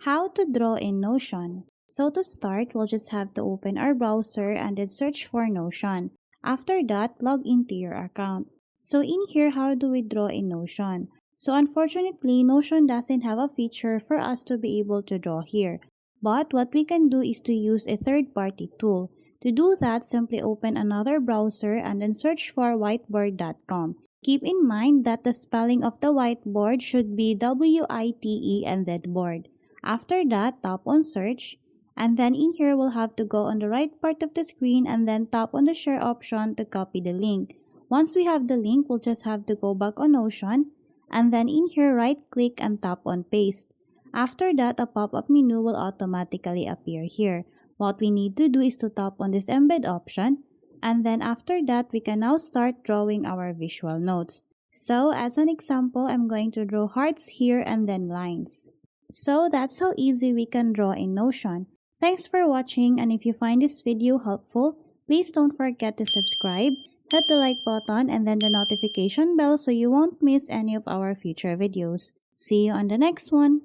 How to draw in Notion. So to start, we'll just have to open our browser and then search for Notion. After that, log into your account. So in here, how do we draw in Notion? So unfortunately, Notion doesn't have a feature for us to be able to draw here. But what we can do is to use a third-party tool. To do that, simply open another browser and then search for whiteboard.com. Keep in mind that the spelling of the whiteboard should be WITE and then board. After that, tap on search, and then in here we'll have to go on the right part of the screen and then tap on the share option to copy the link. Once we have the link, we'll just have to go back on Notion, and then in here right click and tap on paste. After that, a pop-up menu will automatically appear here. What we need to do is to tap on this embed option, and then after that, we can now start drawing our visual notes. So as an example, I'm going to draw hearts here and then lines. So that's how easy we can draw in Notion. Thanks for watching, and if you find this video helpful, please don't forget to subscribe, hit the like button and then the notification bell so you won't miss any of our future videos. See you on the next one!